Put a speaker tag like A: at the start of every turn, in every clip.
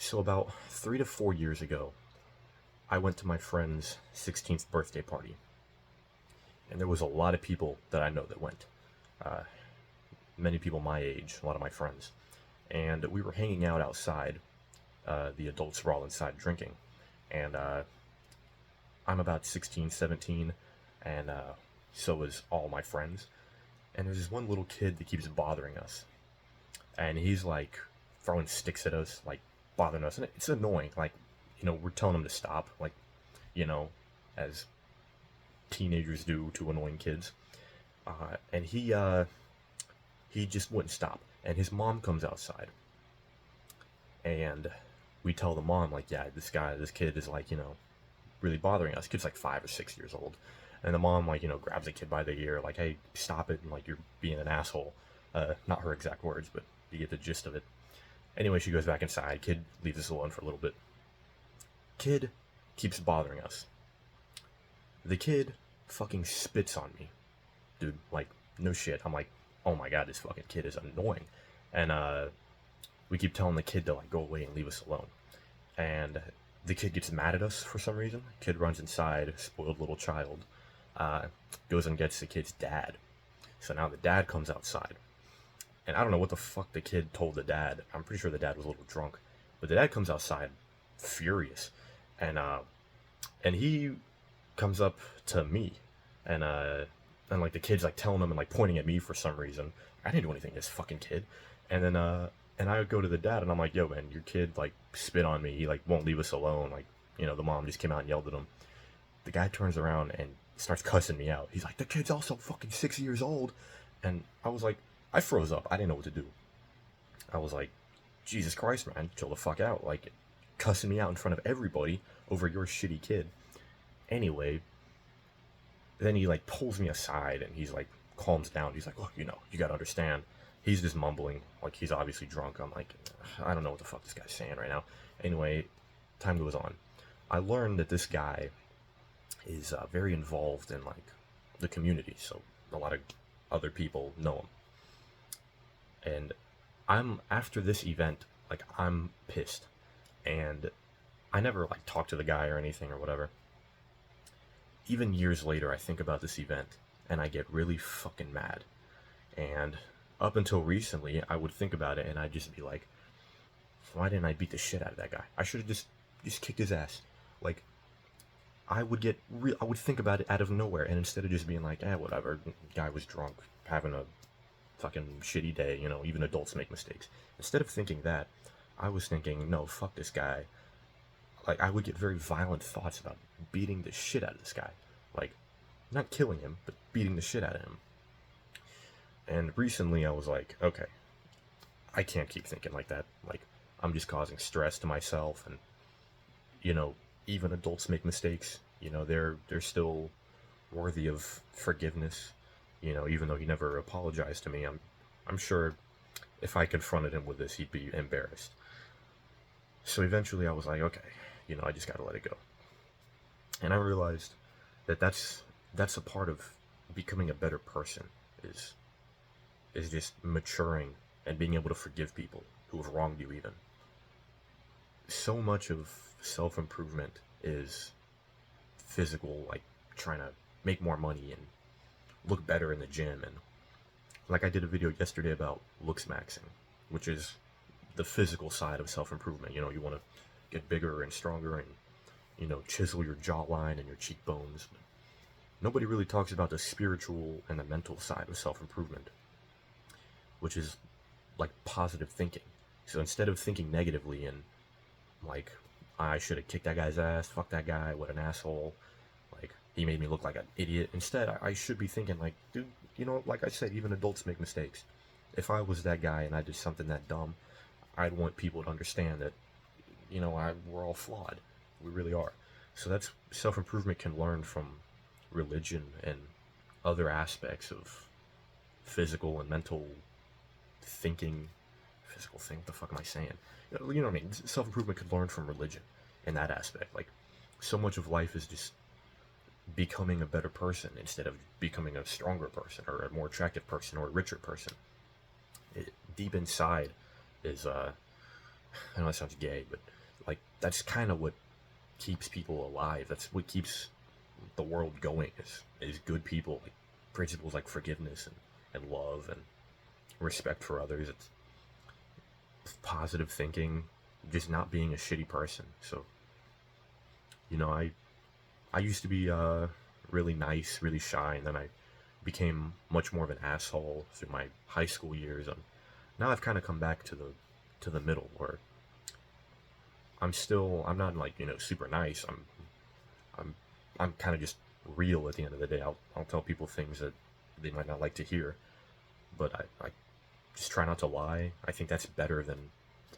A: So about 3 to 4 years ago, I went to my friend's 16th birthday party, and there was a lot of people that I know that went. Uh, Many people my age, a lot of my friends, and we were hanging out outside. The adults were all inside drinking, and I'm about 16, 17, and so is all my friends. And there's this one little kid that keeps bothering us, and he's like throwing sticks at us, like bothering us, and it's annoying. Like, we're telling him to stop, like, you know, as teenagers do to annoying kids. And he just wouldn't stop. And his mom comes outside, and we tell the mom, like, yeah, this kid is like, really bothering us. Kid's like 5 or 6 years old, and the mom, like, grabs the kid by the ear, like, hey, stop it, and like, you're being an asshole. Not her exact words, but you get the gist of it. Anyway, she goes back inside. Kid leaves us alone for a little bit. Kid keeps bothering us. The kid fucking spits on me, dude. Like, no shit. I'm like, oh my god, this fucking kid is annoying. And we keep telling the kid to like go away and leave us alone. And the kid gets mad at us for some reason. Kid runs inside, spoiled little child. Uh, Goes and gets the kid's dad. So now the dad comes outside. And I don't know what the fuck the kid told the dad. I'm pretty sure the dad was a little drunk. But the dad comes outside furious. And he comes up to me, and like the kid's like telling him and like pointing at me for some reason. I didn't do anything to this fucking kid. And then and I go to the dad and I'm like, yo man, your kid like spit on me. He like won't leave us alone. Like, the mom just came out and yelled at him. The guy turns around and starts cussing me out. He's like, the kid's also fucking 6 years old. And I was like, I froze up. I didn't know what to do. I was like, Jesus Christ, man, chill the fuck out. Like, cussing me out in front of everybody over your shitty kid. Anyway, then he like pulls me aside and he's like calms down. He's like, look, you gotta understand. He's just mumbling, like he's obviously drunk. I'm like, I don't know what the fuck this guy's saying right now. Anyway, time goes on. I learned that this guy is very involved in like the community, so a lot of other people know him. And I'm after this event, like I'm pissed, and I never like talked to the guy or anything or whatever. Even years later, I think about this event and I get really fucking mad. And up until recently, I would think about it and I'd just be like, why didn't I beat the shit out of that guy? I should have just kicked his ass. Like, I would think about it out of nowhere, and instead of just being like, whatever, guy was drunk, having a fucking shitty day, even adults make mistakes. Instead of thinking that, I was thinking, no, fuck this guy. Like, I would get very violent thoughts about beating the shit out of this guy. Like, not killing him, but beating the shit out of him. And recently I was like, okay, I can't keep thinking like that. Like, I'm just causing stress to myself, and, even adults make mistakes. They're still worthy of forgiveness. Even though he never apologized to me, I'm sure if I confronted him with this, he'd be embarrassed. So eventually I was like, okay, I just gotta let it go. And I realized that that's a part of becoming a better person, is just maturing and being able to forgive people who have wronged you even. So much of self-improvement is physical, like trying to make more money and look better in the gym. And like I did a video yesterday about looks maxing, which is the physical side of self-improvement. You want to get bigger and stronger and, chisel your jawline and your cheekbones. But nobody really talks about the spiritual and the mental side of self-improvement, which is like positive thinking. So instead of thinking negatively and like, I should have kicked that guy's ass, fuck that guy, what an asshole, like, he made me look like an idiot. Instead, I should be thinking like, dude, like I said, even adults make mistakes. If I was that guy and I did something that dumb, I'd want people to understand that, we're all flawed. We really are. So that's self-improvement can learn from religion and other aspects of physical and mental thinking. Physical thing, what the fuck am I saying? You know what I mean? Self-improvement could learn from religion in that aspect. Like, so much of life is just becoming a better person instead of becoming a stronger person or a more attractive person or a richer person. Deep inside is I know that sounds gay, but like that's kind of what keeps people alive. That's what keeps the world going is good people, like principles like forgiveness and love and respect for others. It's positive thinking, just not being a shitty person. So, I used to be really nice, really shy, and then I became much more of an asshole through my high school years. And now I've kind of come back to the middle where I'm not like super nice. I'm I'm kind of just real at the end of the day. I'll tell people things that they might not like to hear, but I just try not to lie. I think that's better than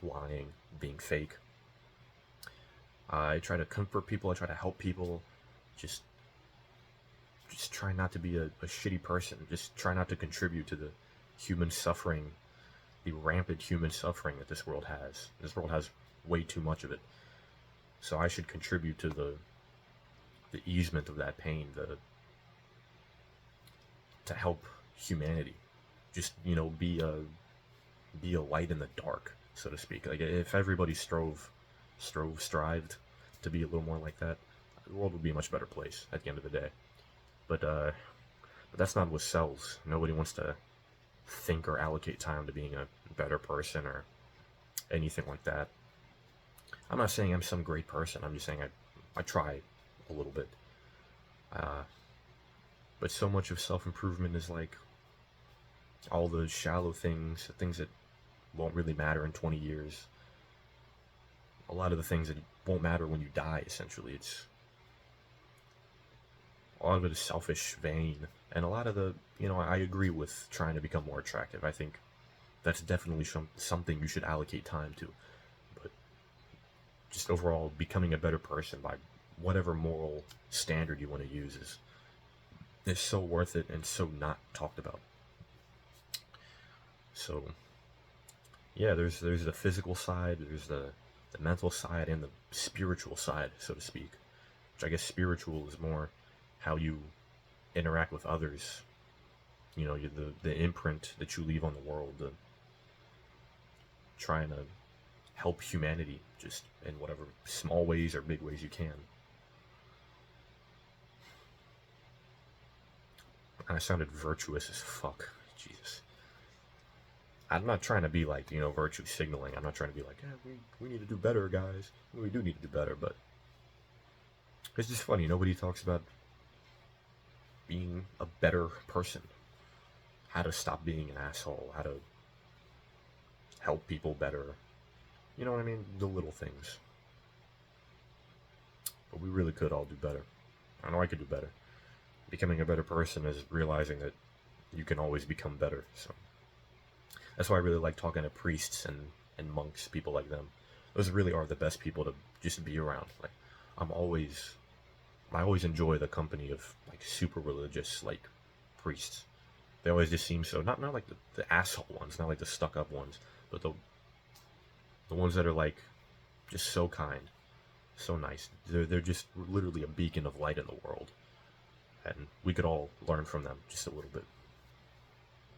A: lying, being fake. I try to comfort people. I try to help people. Just just try not to be a shitty person. Just try not to contribute to the human suffering, the rampant human suffering that this world has. This world has way too much of it. So I should contribute to the easement of that pain, the to help humanity. Just be a light in the dark, so to speak. Like if everybody strived to be a little more like that, the world would be a much better place at the end of the day. But that's not what sells. Nobody wants to think or allocate time to being a better person or anything like that. I'm not saying I'm some great person. I'm just saying I try a little bit. Uh, but so much of self-improvement is like all the shallow things, the things that won't really matter in 20 years. A lot of the things that won't matter when you die, essentially. A lot of it is selfish, vain, and a lot of I agree with trying to become more attractive. I think that's definitely something you should allocate time to. But just overall, becoming a better person by whatever moral standard you want to use is so worth it and so not talked about. So yeah, there's the physical side, there's the mental side, and the spiritual side, so to speak. Which I guess spiritual is more how you interact with others. The imprint that you leave on the world, the trying to help humanity just in whatever small ways or big ways you can. And I sounded virtuous as fuck. Jesus. I'm not trying to be like, virtue signaling. I'm not trying to be like, we need to do better, guys. We do need to do better, but it's just funny. Nobody talks about being a better person. How to stop being an asshole. How to help people better. You know what I mean? The little things. But we really could all do better. I know I could do better. Becoming a better person is realizing that you can always become better. So that's why I really like talking to priests and monks, people like them. Those really are the best people to just be around. Like I always enjoy the company of like super religious like priests. They always just seem so not like the asshole ones, not like the stuck up ones, but the ones that are like just so kind, so nice. They're just literally a beacon of light in the world, and we could all learn from them just a little bit.